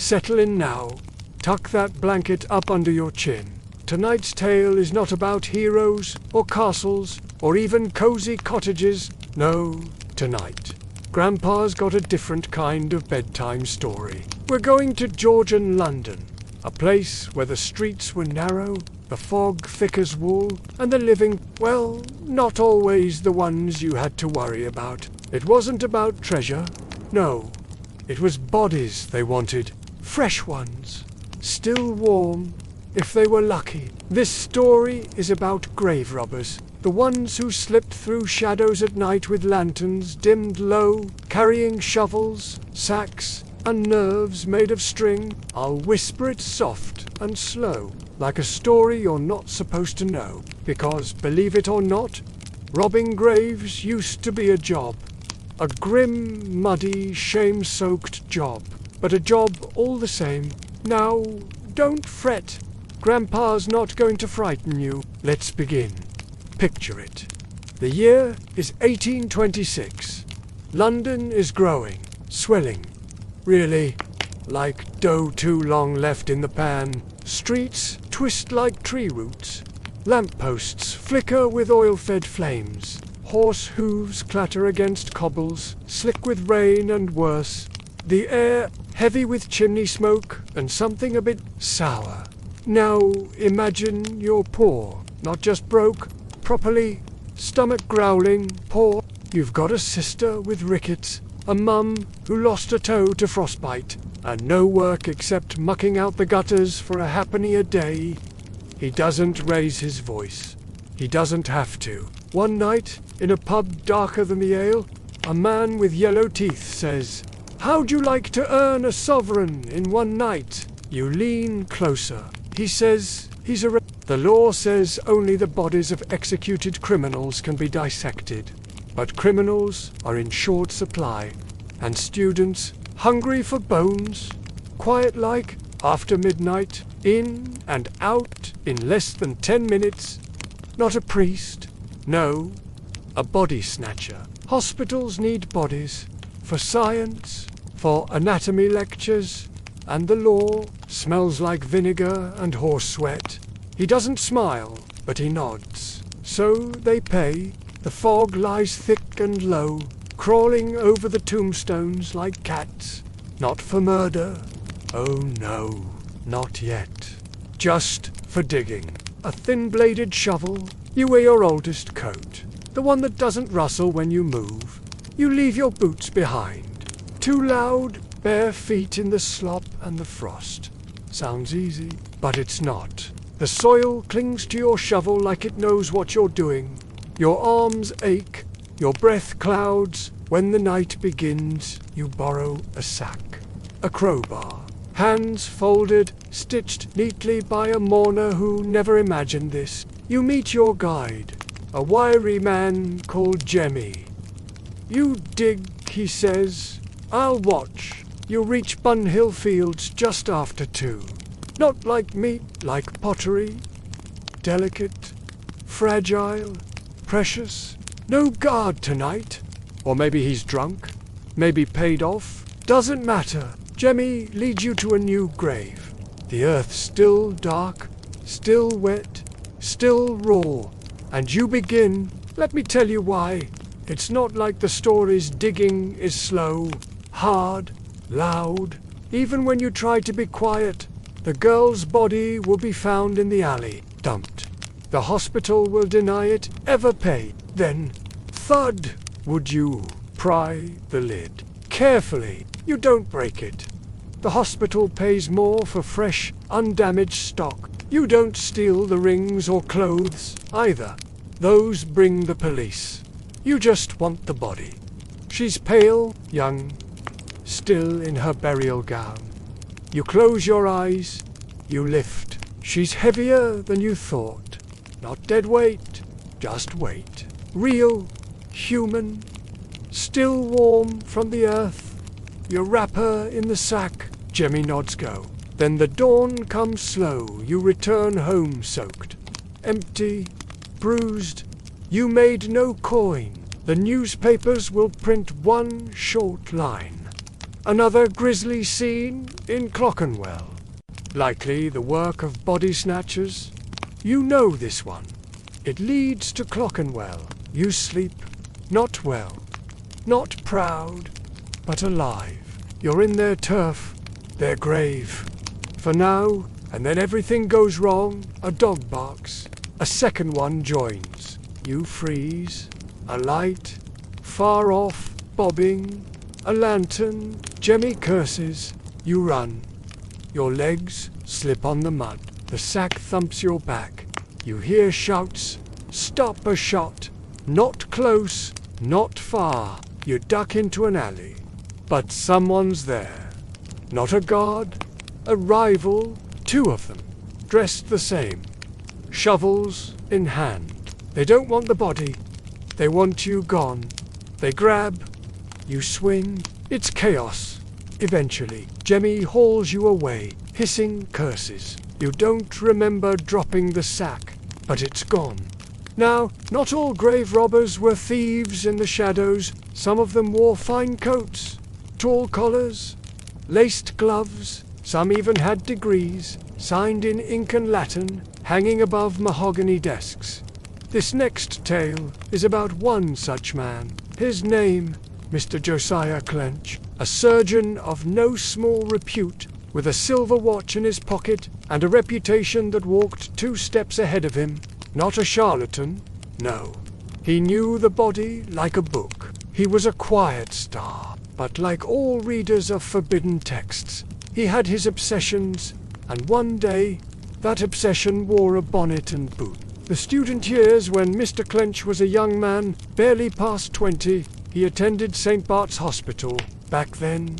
Settle in now. Tuck that blanket up under your chin. Tonight's tale is not about heroes or castles or even cozy cottages. No, tonight, Grandpa's got a different kind of bedtime story. We're going to Georgian London, a place where the streets were narrow, the fog thick as wool, and the living, well, not always the ones you had to worry about. It wasn't about treasure, no. It was bodies they wanted, fresh ones, still warm, if they were lucky. This story is about grave robbers, the ones who slipped through shadows at night with lanterns dimmed low, carrying shovels, sacks, and nerves made of string. I'll whisper it soft and slow, like a story you're not supposed to know. Because, believe it or not, robbing graves used to be a job. A grim, muddy, shame-soaked job. But a job all the same. Now, don't fret. Grandpa's not going to frighten you. Let's begin. Picture it. The year is 1826. London is growing, swelling. Really, like dough too long left in the pan. Streets twist like tree roots. Lampposts flicker with oil-fed flames. Horse hooves clatter against cobbles, slick with rain and worse. The air heavy with chimney smoke and something a bit sour. Now imagine you're poor, not just broke, properly, stomach growling, poor. You've got a sister with rickets, a mum who lost a toe to frostbite, and no work except mucking out the gutters for a halfpenny a day. He doesn't raise his voice. He doesn't have to. One night, in a pub darker than the ale, a man with yellow teeth says, "How'd you like to earn a sovereign in one night?" You lean closer. He says he's a... The law says only the bodies of executed criminals can be dissected. But criminals are in short supply, and students, hungry for bones, quiet-like, after midnight, in and out in less than 10 minutes. Not a priest, no, a body snatcher. Hospitals need bodies, for science, for anatomy lectures, and the law smells like vinegar and horse sweat. He doesn't smile, but he nods. So they pay. The fog lies thick and low, crawling over the tombstones like cats. Not for murder. Oh no, not yet. Just for digging. A thin-bladed shovel. You wear your oldest coat, the one that doesn't rustle when you move. You leave your boots behind. Too loud, bare feet in the slop and the frost. Sounds easy, but it's not. The soil clings to your shovel like it knows what you're doing. Your arms ache, your breath clouds. When the night begins, you borrow a sack, a crowbar. Hands folded, stitched neatly by a mourner who never imagined this. You meet your guide, a wiry man called Jemmy. You dig, he says. I'll watch. You reach Bunhill Fields just after 2. Not like meat, like pottery. Delicate, fragile, precious. No guard tonight. Or maybe he's drunk. Maybe paid off. Doesn't matter. Jemmy leads you to a new grave. The earth's still dark, still wet, still raw. And you begin. Let me tell you why. It's not like the story's digging is slow, hard, loud. Even when you try to be quiet, the girl's body will be found in the alley, dumped. The hospital will deny it ever paid. Then, thud, would you pry the lid. Carefully, you don't break it. The hospital pays more for fresh, undamaged stock. You don't steal the rings or clothes, either. Those bring the police. You just want the body. She's pale, young, still in her burial gown. You close your eyes, you lift. She's heavier than you thought. Not dead weight, just weight. Real, human, still warm from the earth. You wrap her in the sack. Jemmy nods go. Then the dawn comes slow. You return home soaked. Empty, bruised. You made no coin. The newspapers will print one short line. Another grisly scene in Clockenwell. Likely the work of body snatchers. You know this one. It leads to Clockenwell. You sleep, not well, not proud, but alive. You're in their turf, their grave. For now, and then everything goes wrong. A dog barks. A second one joins. You freeze. A light, far off, bobbing. A lantern, Jemmy curses. You run. Your legs slip on the mud. The sack thumps your back. You hear shouts. Stop a shot. Not close, not far. You duck into an alley. But someone's there. Not a guard, a rival, two of them, dressed the same. Shovels in hand. They don't want the body. They want you gone. They grab. You swing. It's chaos. Eventually, Jemmy hauls you away, hissing curses. You don't remember dropping the sack, but it's gone. Now, not all grave robbers were thieves in the shadows. Some of them wore fine coats, tall collars, laced gloves. Some even had degrees, signed in ink and Latin, hanging above mahogany desks. This next tale is about one such man. His name, Mr. Josiah Clench, a surgeon of no small repute, with a silver watch in his pocket and a reputation that walked 2 steps ahead of him. Not a charlatan, no. He knew the body like a book. He was a quiet star, but like all readers of forbidden texts, he had his obsessions, and one day, that obsession wore a bonnet and boot. The student years when Mr. Clench was a young man, barely past 20, he attended St. Bart's Hospital. Back then,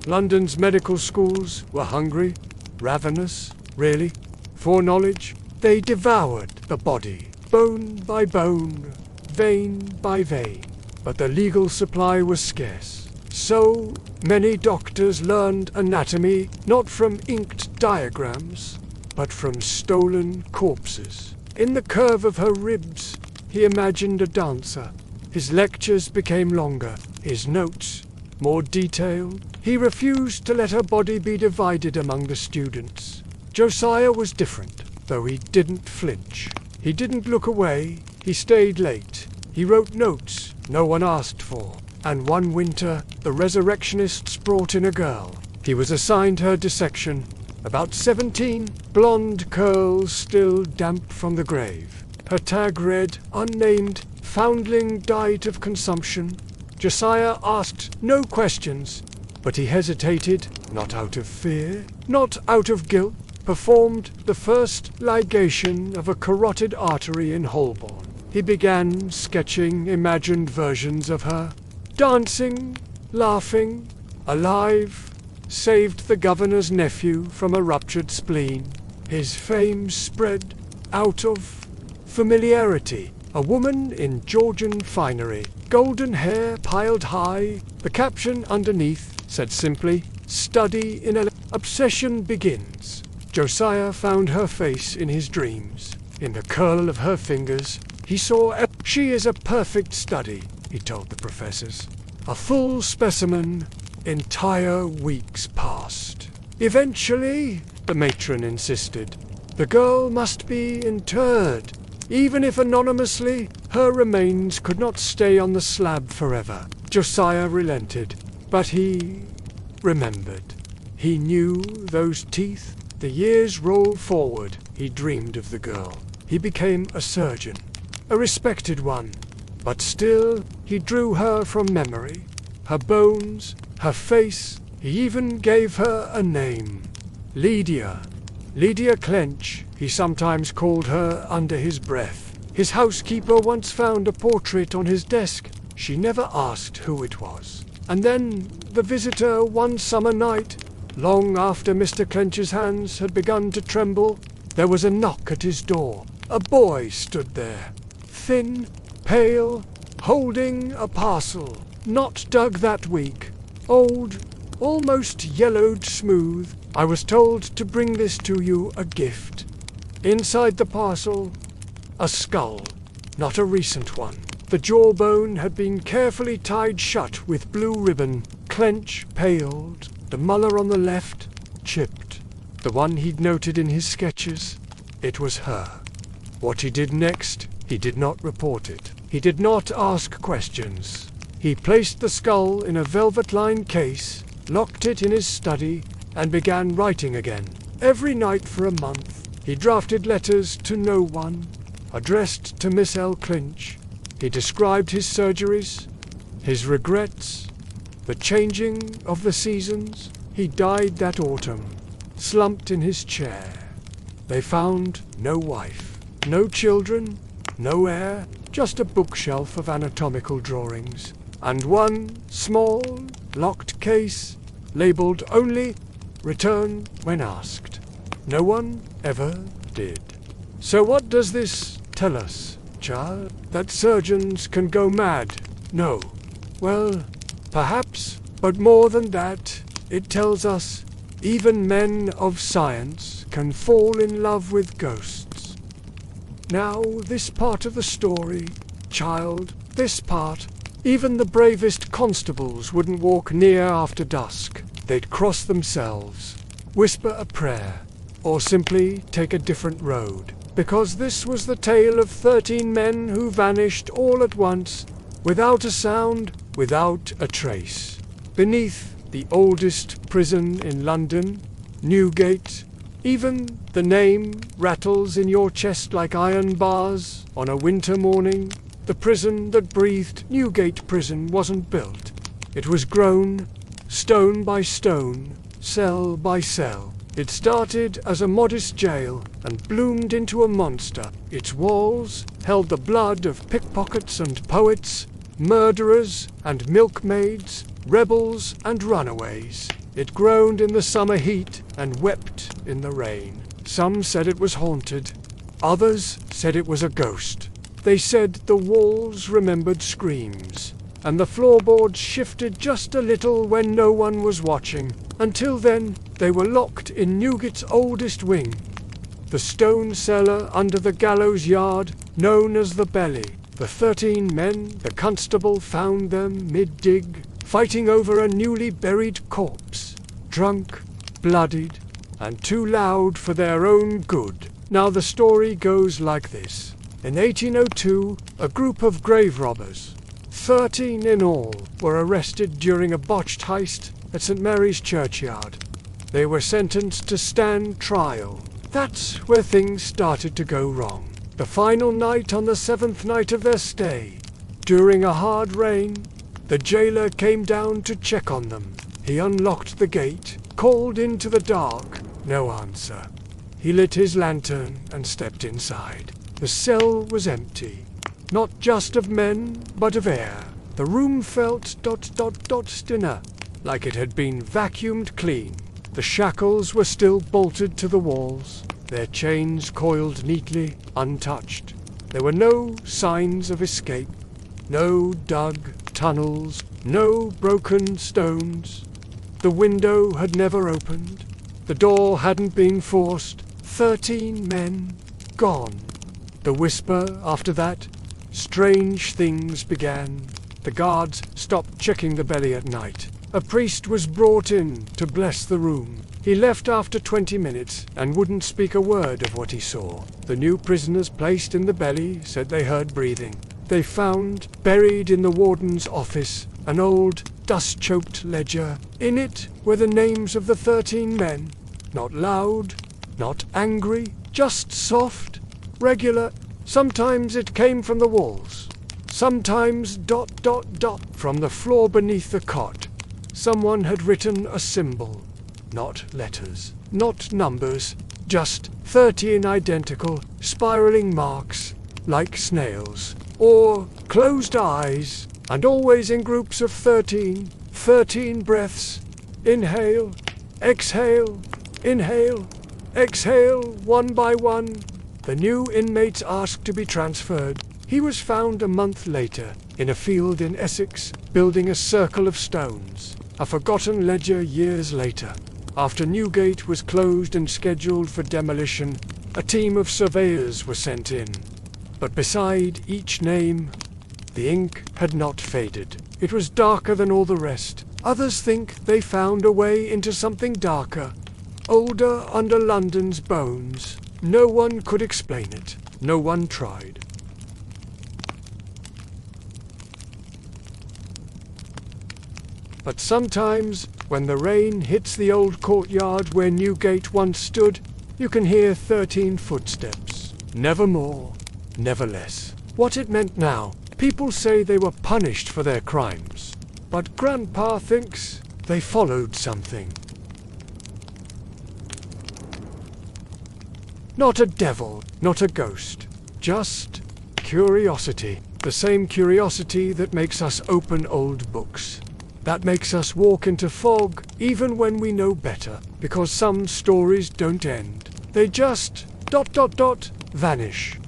London's medical schools were hungry, ravenous, really, for knowledge. They devoured the body, bone by bone, vein by vein. But the legal supply was scarce. So many doctors learned anatomy not from inked diagrams, but from stolen corpses. In the curve of her ribs, he imagined a dancer. His lectures became longer, his notes more detailed. He refused to let her body be divided among the students. Josiah was different. Though he didn't flinch. He didn't look away. He stayed late. He wrote notes no one asked for. And one winter, the resurrectionists brought in a girl. He was assigned her dissection. About 17, blonde curls still damp from the grave. Her tag read, unnamed, foundling died of consumption. Josiah asked no questions, but he hesitated, not out of fear, not out of guilt. Performed the first ligation of a carotid artery in Holborn. He began sketching imagined versions of her, dancing, laughing, alive, saved the governor's nephew from a ruptured spleen. His fame spread out of familiarity. A woman in Georgian finery, golden hair piled high. The caption underneath said simply, "Study in obsession begins." Josiah found her face in his dreams. In the curl of her fingers, he saw she is a perfect study, he told the professors. A full specimen. Entire weeks passed. Eventually, the matron insisted, the girl must be interred. Even if anonymously, her remains could not stay on the slab forever. Josiah relented, but he remembered. He knew those teeth. The years rolled forward. He dreamed of the girl. He became a surgeon, a respected one. But still, he drew her from memory. Her bones, her face. He even gave her a name. Lydia. Lydia Clench, he sometimes called her under his breath. His housekeeper once found a portrait on his desk. She never asked who it was. And then the visitor one summer night, long after Mr. Clench's hands had begun to tremble, there was a knock at his door. A boy stood there, thin, pale, holding a parcel, not dug that week, old, almost yellowed smooth. I was told to bring this to you, a gift. Inside the parcel, a skull, not a recent one. The jawbone had been carefully tied shut with blue ribbon, Clench paled, the Muller on the left chipped. The one he'd noted in his sketches, it was her. What he did next, he did not report it. He did not ask questions. He placed the skull in a velvet-lined case, locked it in his study, and began writing again. Every night for a month, he drafted letters to no one, addressed to Miss L. Clinch. He described his surgeries, his regrets, the changing of the seasons. He died that autumn, slumped in his chair. They found no wife, no children, no heir, just a bookshelf of anatomical drawings, and one small, locked case, labelled only "Return when asked." No one ever did. So what does this tell us, child? That surgeons can go mad? No. Well, perhaps, but more than that, it tells us even men of science can fall in love with ghosts. Now, this part of the story, child, this part, even the bravest constables wouldn't walk near after dusk. They'd cross themselves, whisper a prayer, or simply take a different road, because this was the tale of 13 men who vanished all at once, without a sound, without a trace. Beneath the oldest prison in London, Newgate, even the name rattles in your chest like iron bars on a winter morning. The prison that breathed Newgate Prison wasn't built. It was grown, stone by stone, cell by cell. It started as a modest jail and bloomed into a monster. Its walls held the blood of pickpockets and poets, murderers and milkmaids, rebels and runaways. It groaned in the summer heat and wept in the rain. Some said it was haunted. Others said it was a ghost. They said the walls remembered screams, and the floorboards shifted just a little when no one was watching. Until then, they were locked in Newgate's oldest wing, the stone cellar under the gallows yard, known as the Belly. The 13 men, the constable found them mid-dig, fighting over a newly buried corpse, drunk, bloodied, and too loud for their own good. Now the story goes like this. In 1802, a group of grave robbers, 13 in all, were arrested during a botched heist at St. Mary's Churchyard. They were sentenced to stand trial. That's where things started to go wrong. The final night on the 7th night of their stay, during a hard rain, the jailer came down to check on them. He unlocked the gate, called into the dark. No answer. He lit his lantern and stepped inside. The cell was empty, not just of men, but of air. The room felt stinner, like it had been vacuumed clean. The shackles were still bolted to the walls, their chains coiled neatly, untouched. There were no signs of escape, no dug tunnels, no broken stones. The window had never opened. The door hadn't been forced. 13 men gone. The whisper after that, strange things began. The guards stopped checking the Belly at night. A priest was brought in to bless the room. He left after 20 minutes and wouldn't speak a word of what he saw. The new prisoners placed in the Belly said they heard breathing. They found, buried in the warden's office, an old, dust-choked ledger. In it were the names of the 13 men. Not loud, not angry, just soft, regular. Sometimes it came from the walls. Sometimes ... from the floor beneath the cot. Someone had written a symbol. Not letters, not numbers, just 13 identical, spiraling marks, like snails. Or closed eyes, and always in groups of 13. 13 breaths. Inhale, exhale, inhale, exhale, one by one. The new inmates asked to be transferred. He was found a month later, in a field in Essex, building a circle of stones. A forgotten ledger years later. After Newgate was closed and scheduled for demolition, a team of surveyors were sent in. But beside each name, the ink had not faded. It was darker than all the rest, Others think they found a way into something darker, older under London's bones. No one could explain it. No one tried. But sometimes, when the rain hits the old courtyard where Newgate once stood, you can hear 13 footsteps. Never more, never less. What it meant now, people say they were punished for their crimes. But Grandpa thinks they followed something. Not a devil, not a ghost. Just curiosity. The same curiosity that makes us open old books. That makes us walk into fog even when we know better. Because some stories don't end. They just ... vanish.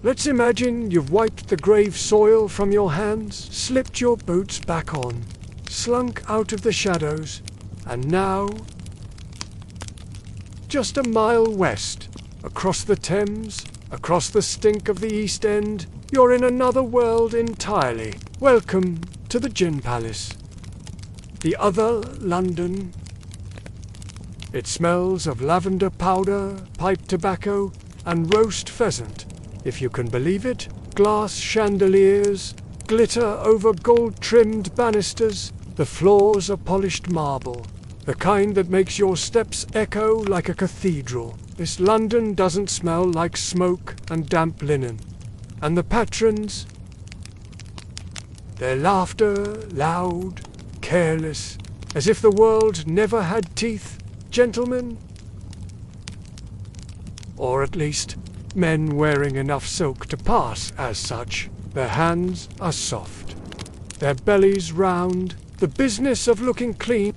Let's imagine you've wiped the grave soil from your hands, slipped your boots back on, slunk out of the shadows, and now, just a mile west, across the Thames, across the stink of the East End, you're in another world entirely. Welcome to the Gin Palace. The other London. It smells of lavender powder, pipe tobacco, and roast pheasant. If you can believe it, glass chandeliers glitter over gold-trimmed banisters. The floors are polished marble, the kind that makes your steps echo like a cathedral. This London doesn't smell like smoke and damp linen. And the patrons, their laughter loud, careless, as if the world never had teeth. Gentlemen, or at least men wearing enough silk to pass as such. Their hands are soft, their bellies round, the business of looking clean.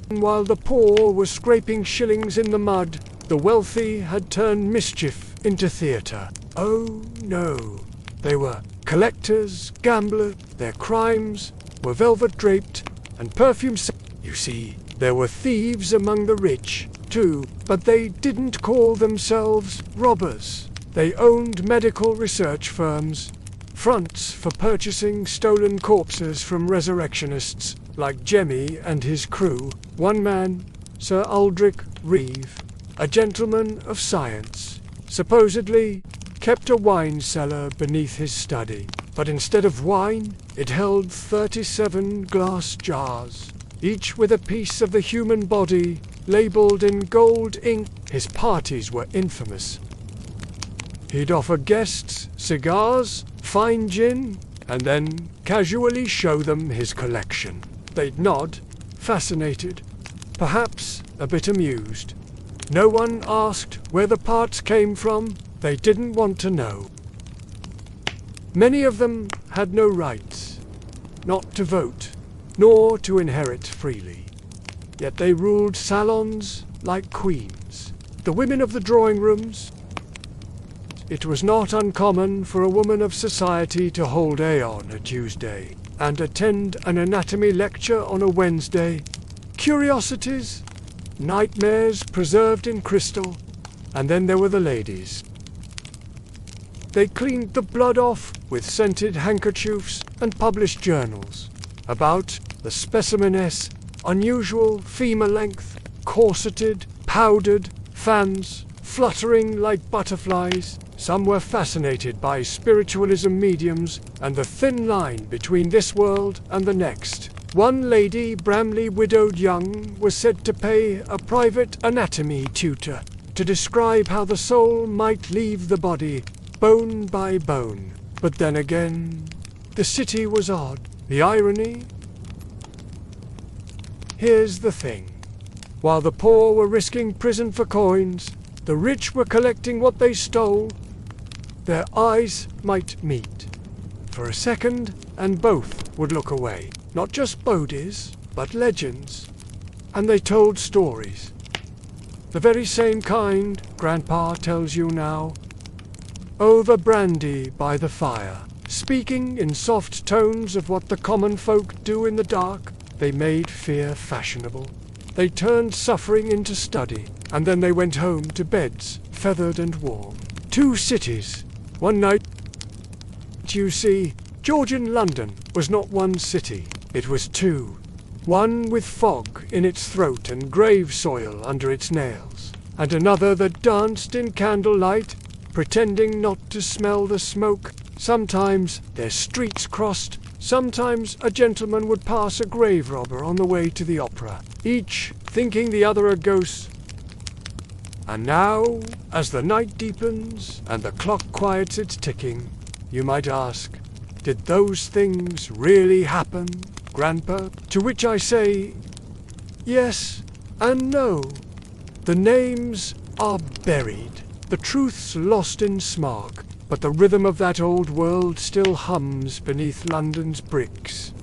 While the poor were scraping shillings in the mud, the wealthy had turned mischief into theatre. Oh no, they were collectors, gamblers. Their crimes were velvet draped and perfume. You see, there were thieves among the rich, too, but they didn't call themselves robbers. They owned medical research firms, fronts for purchasing stolen corpses from resurrectionists like Jemmy and his crew. One man, Sir Aldrich Reeve, a gentleman of science, supposedly kept a wine cellar beneath his study. But instead of wine, it held 37 glass jars, each with a piece of the human body labelled in gold ink. His parties were infamous. He'd offer guests cigars, fine gin, and then casually show them his collection. They'd nod, fascinated, perhaps a bit amused. No one asked where the parts came from. They didn't want to know. Many of them had no rights, not to vote, nor to inherit freely. Yet they ruled salons like queens. The women of the drawing rooms. It was not uncommon for a woman of society to hold A on a Tuesday and attend an anatomy lecture on a Wednesday. Curiosities, nightmares preserved in crystal, and then there were the ladies. They cleaned the blood off with scented handkerchiefs and published journals about the specimeness, unusual femur length, corseted, powdered, fans fluttering like butterflies. Some were fascinated by spiritualism mediums and the thin line between this world and the next. One lady, Bramley widowed young, was said to pay a private anatomy tutor to describe how the soul might leave the body, bone by bone. But then again, the city was odd. The irony? Here's the thing. While the poor were risking prison for coins, the rich were collecting what they stole. Their eyes might meet for a second, and both would look away. Not just bodies, but legends. And they told stories. The very same kind Grandpa tells you now. Over brandy by the fire, speaking in soft tones of what the common folk do in the dark, they made fear fashionable. They turned suffering into study, and then they went home to beds, feathered and warm. Two cities, one night. You see, Georgian London was not one city, it was two. one with fog in its throat and grave soil under its nails, and another that danced in candlelight, pretending not to smell the smoke. Sometimes their streets crossed, sometimes a gentleman would pass a grave robber on the way to the opera, each thinking the other a ghost. And now, as the night deepens and the clock quiets its ticking, you might ask, did those things really happen, Grandpa? To which I say, yes and no. The names are buried, the truth's lost in smog, but the rhythm of that old world still hums beneath London's bricks.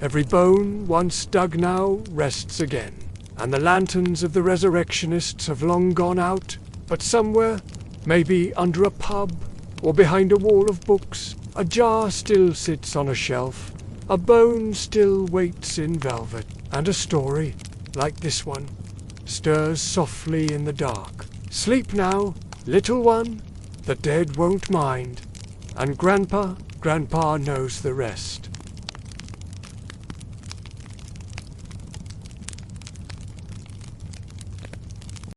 Every bone once dug now rests again, and the lanterns of the resurrectionists have long gone out, but somewhere, maybe under a pub or behind a wall of books, a jar still sits on a shelf, a bone still waits in velvet, and a story, like this one, stirs softly in the dark. Sleep now, little one, the dead won't mind, and Grandpa knows the rest.